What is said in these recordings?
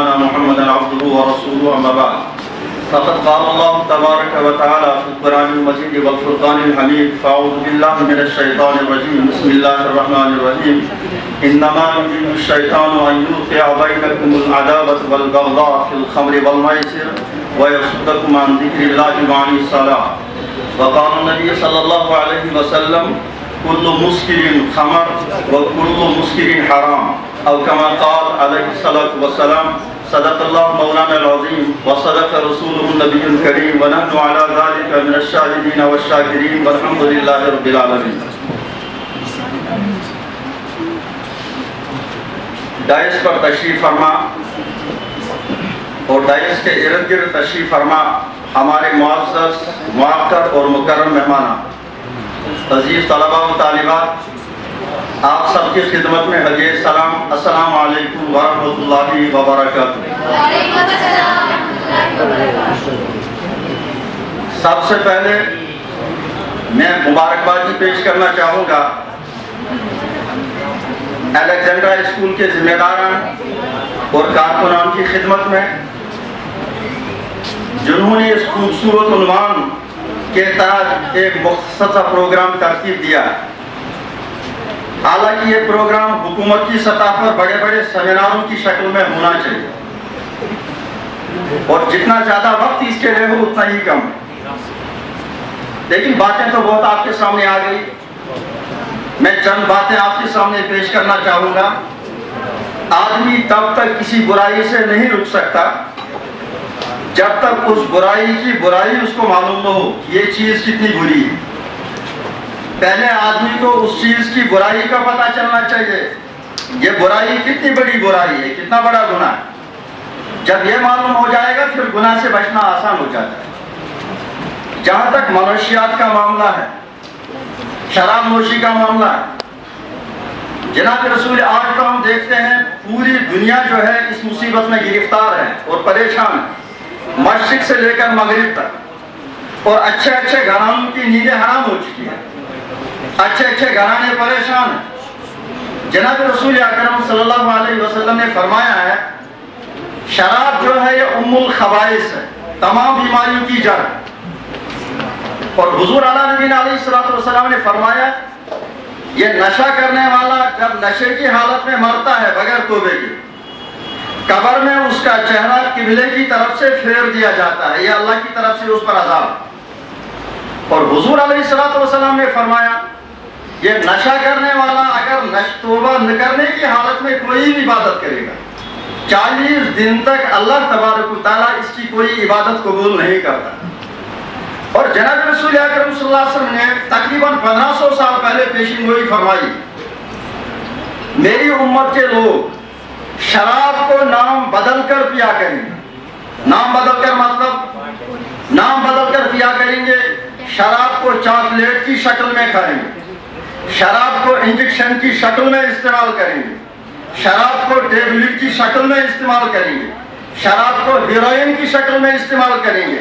محمد عبده ورسوله أما بعد فقد قال الله تبارك وتعالى في القرآن المجيد والفرقان الحميد فأعوذ بالله من الشيطان الرجيم بسم الله الرحمن الرحيم إنما يريد الشيطان أن يوقع بينكم العداوة والبغضاء في الخمر والميسر ويصدكم عن ذكر الله وعن الصلاة وقال النبي صلى الله عليه وسلم كل مسكر خمر وكل مسكر حرام أو كما قال عليه الصلاة والسلام صدق الله مولانا العظيم وصدق رسوله النبي الكريم ونحن على ذلك من الشاهدين والشاكرين والحمد لله رب العالمين. دائس پر تشریف فرما اور دائس کے ارد گرد تشریف فرما ہمارے معزز معقر اور مکرم مہمان، عزیز طلباء و طالبات، آپ سب کی خدمت میں حجی سلام، السلام علیکم ورحمۃ اللہ وبرکاتہ۔ سب سے پہلے میں مبارکبادی پیش کرنا چاہوں گا الیگزینڈرا اسکول کے ذمہ داران اور کارکنان کی خدمت میں جنہوں نے اس خوبصورت عنوان کے تحت ایک مختصر پروگرام ترتیب دیا۔ حالانکہ یہ پروگرام حکومت کی سطح پر بڑے بڑے سیمیناروں کی شکل میں ہونا چاہیے اور جتنا زیادہ وقت اس کے لیے ہو اتنا ہی کم، لیکن باتیں تو بہت آپ کے سامنے آ گئی۔ میں چند باتیں آپ کے سامنے پیش کرنا چاہوں گا۔ آدمی تب تک کسی برائی سے نہیں رک سکتا جب تک اس برائی کی برائی اس کو معلوم نہ ہو یہ چیز کتنی بری ہے۔ پہلے آدمی کو اس چیز کی برائی کا پتہ چلنا چاہیے، یہ برائی کتنی بڑی برائی ہے، کتنا بڑا گناہ ہے۔ جب یہ معلوم ہو جائے گا پھر گناہ سے بچنا آسان ہو جاتا ہے۔ جہاں تک منشیات کا معاملہ ہے، شراب نوشی کا معاملہ ہے، جناب رسول آج تو ہم دیکھتے ہیں پوری دنیا جو ہے اس مصیبت میں گرفتار ہے اور پریشان ہے، مشرق سے لے کر مغرب تک، اور اچھے اچھے گھرانوں کی نیندیں حرام ہو چکی ہیں، اچھے اچھے گھرانے پریشان ہیں۔ جناب رسول اکرم صلی اللہ علیہ وسلم نے فرمایا ہے شراب جو ہے یہ ام الخبائث ہے، تمام بیماریوں کی جڑ۔ اور حضور علیہ نبی علیہ السلام نے فرمایا یہ نشہ کرنے والا جب نشے کی حالت میں مرتا ہے بغیر توبے کے، قبر میں اس کا چہرہ قبلے کی طرف سے پھیر دیا جاتا ہے، یہ اللہ کی طرف سے اس پر عذاب۔ اور حضور علیہ السلام نے فرمایا یہ نشہ کرنے والا اگر توبہ نہ کرنے کی حالت میں کوئی عبادت کرے گا 40 دن تک اللہ تبارک و تعالیٰ اس کی کوئی عبادت قبول نہیں کرتا۔ اور جناب رسول اکرم صلی اللہ علیہ وسلم نے تقریباً 1500 سال پہلے پیشین گوئی فرمائی میری امت کے لوگ شراب کو نام بدل کر پیا کریں گے۔ نام بدل کر مطلب نام بدل کر پیا کریں گے، شراب کو چاکلیٹ کی شکل میں کھائیں گے، شراب کو انجیکشن کی شکل میں استعمال کریں گے، شراب کو ٹیبلٹ کی شکل میں استعمال کریں گے، شراب کو ہیروئن کی شکل میں استعمال کریں گے۔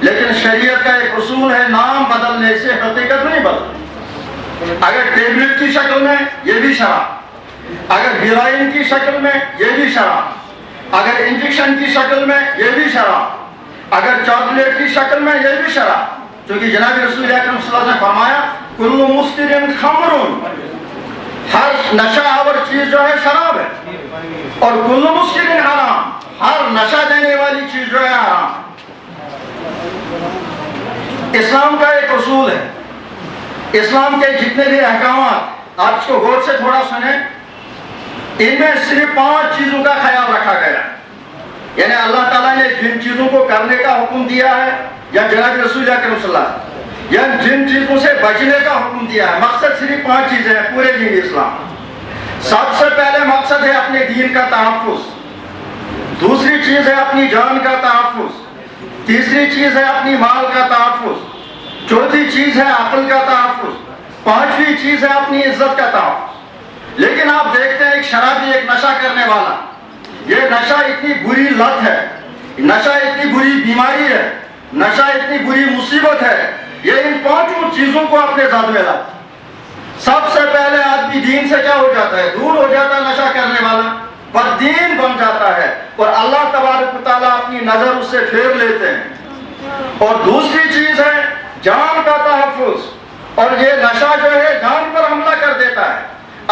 لیکن شریعت کا ایک اصول ہے نام بدلنے سے حقیقت نہیں بدلتی۔ اگر ٹیبلٹ کی شکل میں یہ بھی شراب، اگر ہیروئن کی شکل میں یہ بھی شراب، اگر انجیکشن کی شکل میں یہ بھی شراب، اگر چاکلیٹ کی شکل میں یہ بھی شراب، کیونکہ جناب رسول اکرم صلی اللہ علیہ وسلم نے فرمایا کل مسکر خمر، ہر نشہ آور چیز جو ہے شراب ہے، اور کل مسکر حرام، ہر نشہ دینے والی چیز جو ہے حرام۔ اسلام کا ایک اصول ہے، اسلام کے جتنے بھی احکامات آپ اس کو غور سے تھوڑا سنیں، ان میں صرف 5 چیزوں کا خیال رکھا گیا، یعنی اللہ تعالیٰ نے جن چیزوں کو کرنے کا حکم دیا ہے یا جناب رسول اکرم صلی اللہ علیہ وسلم یا جن چیزوں سے بچنے کا حکم دیا ہے، مقصد صرف 5 چیزیں ہیں پورے دین اسلام۔ سب سے پہلے مقصد ہے اپنے دین کا تحفظ، دوسری چیز ہے اپنی جان کا تحفظ، تیسری چیز ہے اپنی مال کا تحفظ، چوتھی چیز ہے عقل کا تحفظ، پانچویں چیز ہے اپنی عزت کا تحفظ۔ لیکن آپ دیکھتے ہیں ایک شرابی، ایک نشہ کرنے والا، یہ نشہ اتنی بری لت ہے، نشہ اتنی بری بیماری ہے، نشہ اتنی بری مصیبت ہے، یہ ان 5 چیزوں کو اپنے ذات میں لاتا ہے۔ سب سے پہلے آدمی دین سے کیا ہو جاتا ہے؟ دور ہو جاتا ہے نشہ کرنے والا، بددین بن جاتا ہے اور اللہ تبارک و تعالیٰ اپنی نظر اس سے پھیر لیتے ہیں۔ اور دوسری چیز ہے جان کا تحفظ، اور یہ نشہ جو ہے جان پر حملہ کر دیتا ہے۔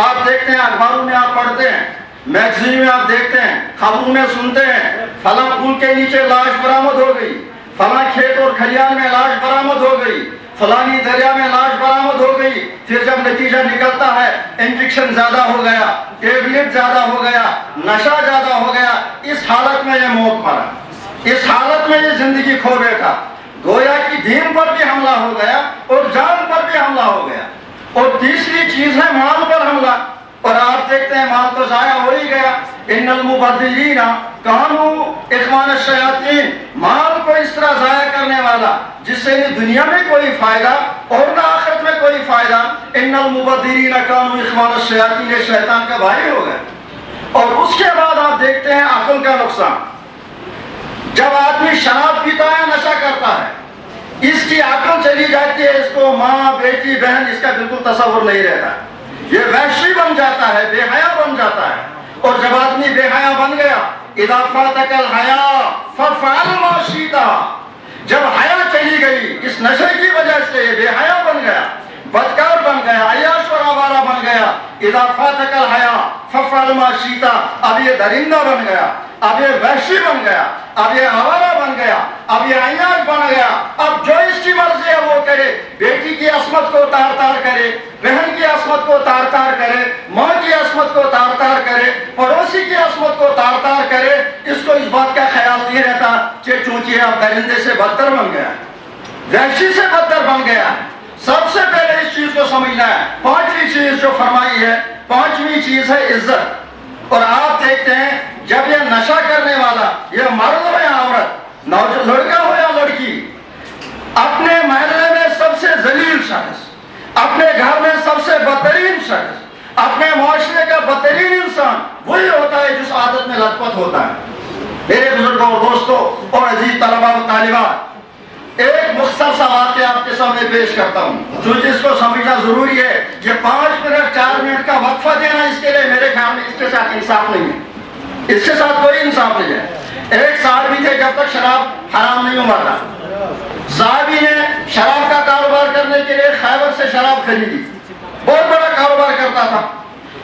آپ دیکھتے ہیں اخباروں میں آپ پڑھتے ہیں، میگزین میں آپ دیکھتے ہیں، خبروں میں سنتے ہیں فلاں پل کے نیچے لاش برآمد ہو گئی، فلاں کھیت اور کھلیان میں لاش برآمد ہو گئی، فلانی دریا میں لاش برآمد ہو گئی۔ پھر جب نتیجہ نکلتا ہے انجیکشن زیادہ ہو گیا، ٹیبلٹ زیادہ ہو گیا، نشہ زیادہ ہو گیا، اس حالت میں یہ موت مرا، اس حالت میں یہ زندگی کھو بیٹھا۔ گویا کہ دین پر بھی حملہ ہو گیا اور جان پر بھی حملہ ہو گیا۔ اور تیسری چیز ہے مال پر حملہ، اور آپ دیکھتے ہیں مال تو ضائع ہو ہی گیا۔ ان المبذرین کانوا اخوان الشیاطین، مال کو اس طرح ضائع کرنے والا جس سے نہ دنیا میں کوئی فائدہ اور نہ آخرت میں کوئی فائدہ۔ ان المبذرین کانوا اخوان الشیاطین، شیطان کا بھائی ہو گئے۔ اور اس کے بعد آپ دیکھتے ہیں عقل کا نقصان۔ جب آدمی شراب پیتا ہے، نشہ کرتا ہے، اس کی عقل چلی جاتی ہے، اس کو ماں بیٹی بہن اس کا بالکل تصور نہیں رہتا، یہ وحشی بن جاتا ہے، بے حیا بن جاتا ہے۔ اور جب آدمی بے حیا بن گیا، اذا فاتک الحیا فافعل ما شئت، جب حیا چلی گئی اس نشے کی وجہ سے یہ بے حیا بن گیا، بدکار بن گیا، عیاش اور آوارہ بن گیا۔ اذا فاتک الحیا فافعل ما شئت، اب یہ درندہ بن گیا، اب یہ وحشی بن گیا، اب یہ آوارہ بن گیا، اب یہ عیاش بن گیا۔ اب جو اس کی مرضی ہے وہ کرے، بیٹی کی عصمت کو تار تار کرے، بہن کی عصمت کو تار تار کرے، ماں کی عصمت کو تار تار کرے، پڑوسی کی عصمت کو تار تار کرے۔ اس کو اس بات کا خیال نہیں رہتا کہ چونکہ اب درندے سے بدتر بن گیا، وحشی سے بدتر بن گیا۔ سب سے پہلے اس چیز کو سمجھنا ہے۔ پانچویں چیز جو فرمائی ہے، پانچویں چیز ہے عزت۔ اور آپ دیکھتے ہیں جب یہ نشہ کرنے والا، یہ مرد ہو یا عورت، لڑکا ہو یا لڑکی، اپنے محلے میں سب سے ذلیل شخص، اپنے گھر میں سب سے بدترین شخص، اپنے معاشرے کا بدترین انسان وہی ہوتا ہے جس عادت میں لت پت ہوتا ہے۔ میرے بزرگوں اور دوستوں اور عزیز طلباء و طالبات، ایک مختصر سا واقعہ آپ کے سامنے پیش کرتا ہوں جو جس کو سمجھنا ضروری ہے۔ یہ 5 منٹ 4 منٹ کا وقفہ دینا اس کے لیے میرے خیال میں اس کے ساتھ انصاف نہیں ہے، اس کے ساتھ کوئی انصاف نہیں ہے۔ ایک صحابی تھے، جب تک شراب حرام نہیں ہوا تھا، صحابی نے شراب کا کاروبار کرنے کے لیے خیبر سے شراب خریدی، بہت بڑا کاروبار کرتا تھا۔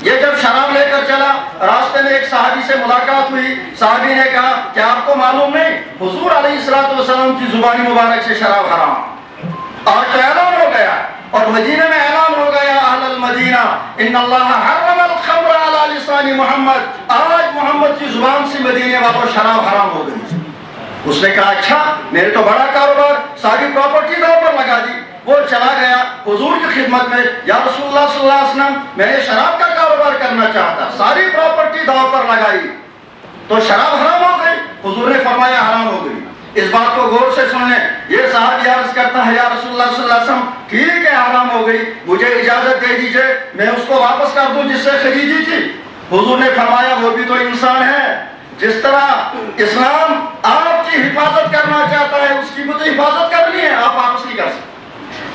یہ جب شراب لے کر چلا، راستے میں ایک صحابی سے ملاقات ہوئی۔ صحابی نے کہا کہ آپ کو معلوم نہیں حضور علیہ السلام کی زبانی مبارک سے شراب حرام، آج تو اعلان ہو گیا، اور مدینہ میں اعلان ہو گیا، اہل المدینہ ان اللہ حرم الخمر علی لسان محمد، آج محمد کی زبان سے مدینے والوں شراب حرام ہو گئی۔ اس نے کہا اچھا، میرے تو بڑا کاروبار، ساری پراپرٹی دو پر لگا دی۔ وہ چلا گیا حضور کی خدمت میں، یا رسول اللہ صلی اللہ علیہ وسلم میں نے شراب کا کاروبار کرنا چاہتا، ساری پراپرٹی داؤ پر لگائی تو شراب حرام ہو گئی۔ حضور نے فرمایا حرام ہو گئی۔ اس بات کو غور سے سن لیں۔ یہ صحابی عرض کرتا ہے، یا رسول اللہ صلی اللہ علیہ وسلم ٹھیک ہے حرام ہو گئی، مجھے اجازت دے دیجئے میں اس کو واپس کر دوں جس سے خریدی تھی۔ حضور نے فرمایا وہ بھی تو انسان ہے، جس طرح اسلام آپ کی حفاظت کرنا چاہتا ہے اس کی مجھے حفاظت کرنی ہے، آپ واپس نہیں کر سکتے۔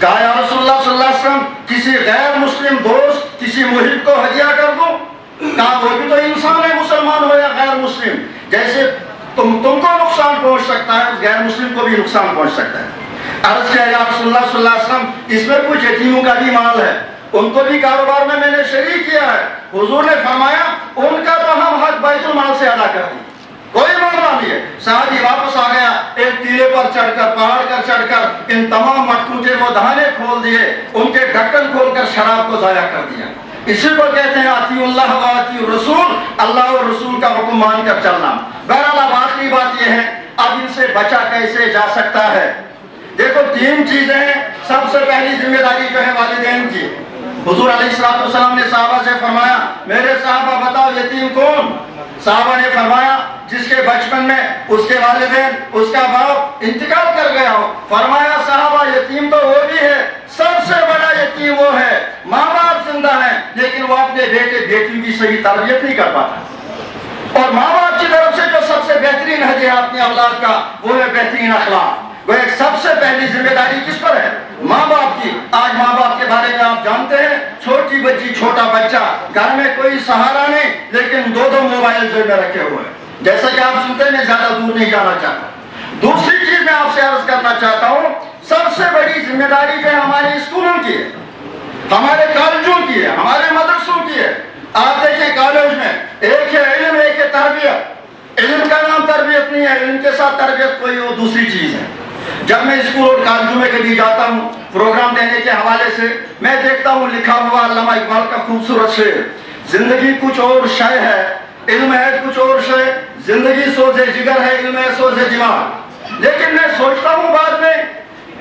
کہا یا رسول اللہ صلی اللہ علیہ وسلم کسی غیر مسلم دوست، کسی محب کو ہدیہ کر دوں؟ کہا وہ بھی تو انسان ہے، مسلمان ہو یا غیر مسلم، جیسے تم کو نقصان پہنچ سکتا ہے اس غیر مسلم کو بھی نقصان پہنچ سکتا ہے۔ عرض کیا یا رسول اللہ صلی اللہ علیہ وسلم اس میں کچھ یتیموں کا بھی مال ہے، ان کو بھی کاروبار میں نے شریک کیا ہے۔ حضور نے فرمایا ان کا تو ہم حق بیت المال سے ادا کر دیں، کوئی معاملہ نہیں ہے۔ صحابی واپس آ گیا، ایک ٹیلے پر چڑھ کر، پہاڑ پر چڑھ کر ان تمام مٹکوں کے وہ دہانے کھول دیے، ان کے ڈھکن کھول کر شراب کو ضائع کر دیا۔ اسی کو کہتے ہیں اطیعوا اللہ و اطیعوا الرسول، اللہ اور رسول کا حکم مان کر چلنا۔ بہرحال اب آخری بات یہ ہے، اب ان سے بچا کیسے جا سکتا ہے؟ دیکھو 3 چیزیں ہیں۔ سب سے پہلی ذمہ داری جو ہے والدین کی۔ حضور علیہ السلام نے صحابہ سے فرمایا میرے صحابہ بتاؤ یتیم کون؟ صحابہ نے فرمایا جس کے بچپن میں اس کے والدین، اس کا باپ انتقال کر گیا ہو۔ فرمایا صحابہ یتیم تو وہ بھی ہے، سب سے بڑا یتیم وہ ہے، ماں باپ زندہ ہیں لیکن وہ اپنے بیٹے بیٹی کی صحیح تربیت نہیں کر پاتا۔ اور ماں باپ کی طرف سے جو سب سے بہترین ہدیہ اپنے اولاد کا وہ ہے بہترین اخلاق۔ وہ ایک سب سے پہلی ذمہ داری کس پر ہے؟ ماں باپ کی. آج ماں باپ کے بارے میں آپ جانتے ہیں, چھوٹی بچی چھوٹا بچہ, گھر میں کوئی سہارا نہیں, لیکن دو موبائل جیب میں رکھے ہوئے ہیں. جیسا کہ آپ سنتے ہیں, میں زیادہ دور نہیں جانا چاہتا. دوسری چیز میں آپ سے عرض کرنا چاہتا ہوں, سب سے بڑی ذمہ داری جو ہمارے اسکولوں کی ہے, ہمارے کالجوں کی ہے, ہمارے مدرسوں کی ہے. آپ دیکھیں کالج میں ایک ہے علم, ایک ہے تربیت. علم کا نام تربیت نہیں ہے, علم کے ساتھ تربیت کوئی اور دوسری چیز ہے. جب میں اسکول اور کالجوں میں کبھی جاتا ہوں پروگرام دینے کے حوالے سے, میں دیکھتا ہوں لکھا ہوا علامہ اقبال کا خوبصورت شعر, زندگی کچھ اور شے ہے, علم ہے کچھ اور شے, زندگی سوز جگر ہے, علم ہے سوز دماغ. لیکن میں سوچتا ہوں بعد میں,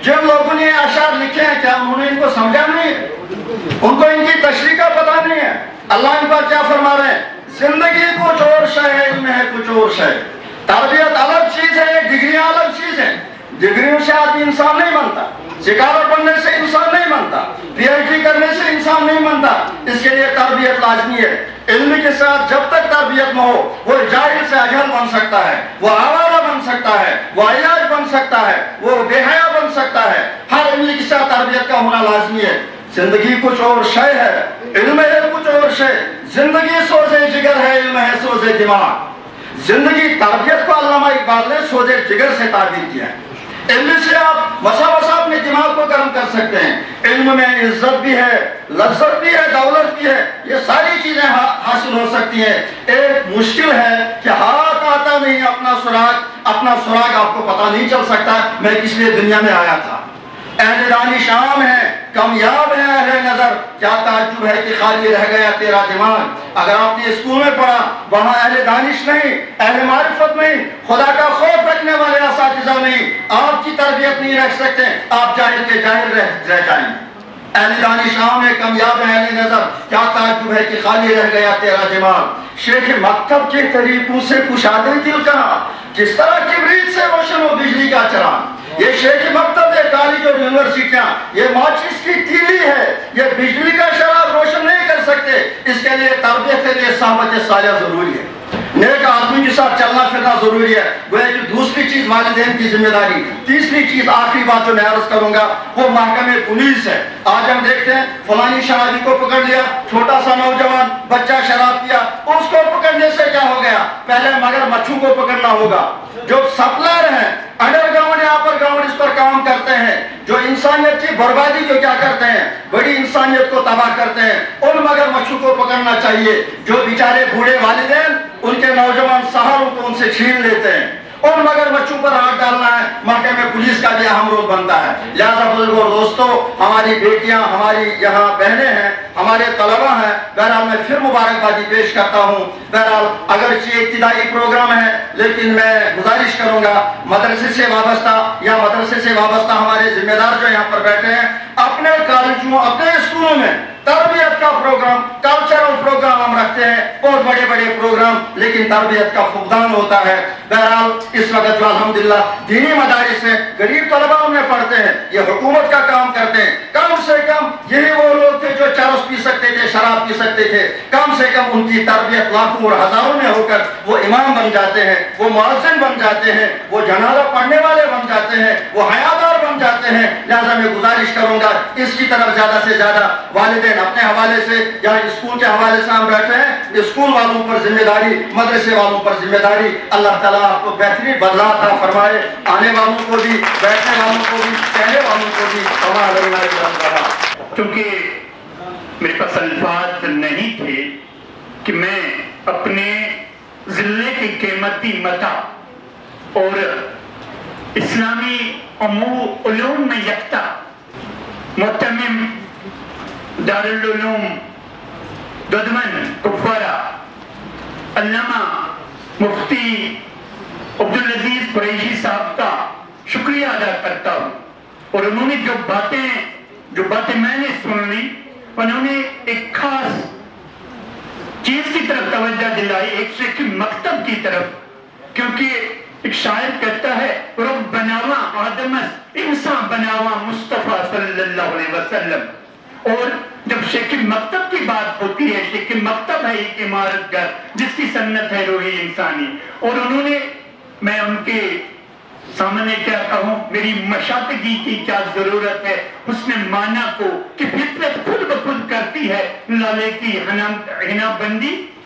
جن لوگوں نے اشعار لکھے ہیں کیا انہوں نے ان کو سمجھا نہیں ہے؟ ان کو ان کی تشریح کا پتہ نہیں ہے. اللہ ان پر کیا فرما رہے ہیں, زندگی کچھ اور شے ہے, علم ہے کچھ اور شے. تربیت الگ چیز ہے, ڈگریاں الگ چیز ہیں. ڈگریوں سے آدمی انسان نہیں بنتا, سکالر بننے سے انسان نہیں بنتا, پی ایچ ڈی کرنے سے انسان نہیں بنتا. اس کے لیے تربیت لازمی ہے. علم کے ساتھ جب تک تربیت نہ ہو, وہ جاہل سے اجہل بن سکتا ہے, وہ آوارہ بن سکتا ہے, وہ عیاج بن سکتا ہے, وہ بے حیا بن سکتا ہے. ہر علم کے ساتھ تربیت کا ہونا لازمی ہے. زندگی کچھ اور شے ہے, علم ہے کچھ اور شے. زندگی سوز جگر ہے, علم ہے سوز دماغ. زندگی تربیت کو علامہ اقبال نے سوز جگر سے تعبیر کیا ہے. علم سے آپ مسا اپنے دماغ کو گرم کر سکتے ہیں. علم میں عزت بھی ہے, لذت بھی ہے, دولت بھی ہے, یہ ساری چیزیں حاصل ہو سکتی ہیں. ایک مشکل ہے کہ ہاتھ آتا نہیں اپنا سراغ آپ کو پتہ نہیں چل سکتا میں کس لیے دنیا میں آیا تھا. اہل دانش عام ہے, کامیاب ہے اہل نظر, کیا تعجب ہے کہ خالی رہ گیا تیرا دماغ. اگر آپ نے اسکول میں پڑھا, وہاں اہل دانش نہیں, اہل معرفت نہیں, خدا کا خوف رکھنے والے اساتذہ نہیں, آپ کی تربیت نہیں رکھ سکتے, آپ جاہل کے جاہل رہ جائیں. اہل دانش عام ہے, کامیاب ہے اہل نظر, کیا تعجب ہے کہ خالی رہ گیا تیرا دماغ. شیخ مکتب کے طریقوں سے کشادے دل کہاں, جس طرح کبریت سے روشن ہو بجلی کا چراغ. یہ شیخ مکتب ہے, کالج اور یونیورسٹیاں, یہ ماچس کی تیلی ہے, یہ بجلی کا شراب روشن نہیں کر سکتے. اس کے لیے تربیت کے لیے صحبت صالحہ ضروری ہے, نیک آدمی کے ساتھ چلنا پھرنا ضروری ہے. گویا کہ دوسری چیز والدین کی ذمہ داری. تیسری چیز, آخری بات جو میں عرض کروں گا, وہ محکمہ پولیس ہے. آج ہم دیکھتے ہیں فلانی شرابی کو پکڑ لیا, چھوٹا سا نوجوان بچہ شراب پیا, اس کو پکڑنے سے کیا ہو گیا, پہلے مگر مچھو کو پکڑنا ہوگا. جو سپلائر ہیں, انڈر گراؤنڈ یا اپر گراؤنڈ اس پر کام کرتے ہیں, جو انسانیت کی بربادی کو کیا کرتے ہیں, بڑی انسانیت کو تباہ کرتے ہیں, ان مگر مچھو کو پکڑنا چاہیے. جو بیچارے بوڑھے والدین ان کے نوجوان سہاروں کو ان سے چھین لیتے ہیں, اور مگر بچوں پر ہاتھ ڈالنا ہے, محکمہ پولیس کا بھی اہم رول بنتا ہے. لہذا بزرگوں اور دوستوں, ہماری بیٹیاں, ہماری یہاں بہنیں ہیں, ہمارے طلبہ ہیں, بہرحال میں پھر مبارکبادی پیش کرتا ہوں. بہرحال اگرچہ ابتدائی پروگرام ہے, لیکن میں گزارش کروں گا مدرسے سے وابستہ یا مدرسے سے وابستہ ہمارے ذمہ دار جو یہاں پر بیٹھے ہیں, اپنے کالجوں, اپنے اسکولوں میں تربیت کا پروگرام, کلچرل پروگرام ہم رکھتے ہیں, بہت بڑے بڑے پروگرام, لیکن تربیت کا فقدان ہوتا ہے. بہرحال اس وقت جو الحمدللہ دینی مدارس سے غریب طلباء میں پڑھتے ہیں, یہ حکومت کا کام کرتے ہیں. کم سے کم یہی وہ لوگ تھے جو چرس پی سکتے تھے, شراب پی سکتے تھے, کم سے کم ان کی تربیت لاکھوں اور ہزاروں میں ہو کر وہ امام بن جاتے ہیں, وہ مؤذن بن جاتے ہیں, وہ جنازہ پڑھنے والے بن جاتے ہیں, وہ حیادار بن جاتے ہیں. لہذا میں گزارش کروں گا اس کی طرف زیادہ سے زیادہ والدین اپنے حوالے سے یا اسکول کے حوالے سے ہم بیٹھے ہیں, اسکول والوں پر ذمہ داری, مدرسے والوں پر ذمہ داری. اللہ تعالیٰ آپ کو بہترین بدلہ عطا فرمائے, آنے والوں کو بھی, بیٹھنے والوں کو بھی, کہنے والوں کو بھی. کیونکہ میرے پاس الفاظ نہیں تھے کہ میں اپنے ضلع کی قیمتی متاع اور اسلامی امور علوم میں یکتا متمم دارالعلوم ددمن کپوارہ علامہ مفتی عبدالعزیز قریشی صاحب کا شکریہ ادا کرتا ہوں. اور انہوں نے جو باتیں میں نے سن لی, انہوں نے ایک خاص چیز کی طرف توجہ دلائی, ایک شیخ مکتب کی طرف. کیونکہ ایک شاعر کہتا ہے, رب بناوا آدمس انسان بناوا مصطفیٰ صلی اللہ علیہ وسلم. اور جب شیخ مکتب کی بات ہوتی ہے, شیخ مکتب ہے ایک عمارت گھر جس کی سنت ہے روحی انسانی. اور انہوں نے, میں ان کے سامنے کیا کہوں، میری مشاطگی کی کیا ضرورت ہے، حسن معنی کو کہ فطرت خود بخود کرتی ہے، لالے کی حنا بندی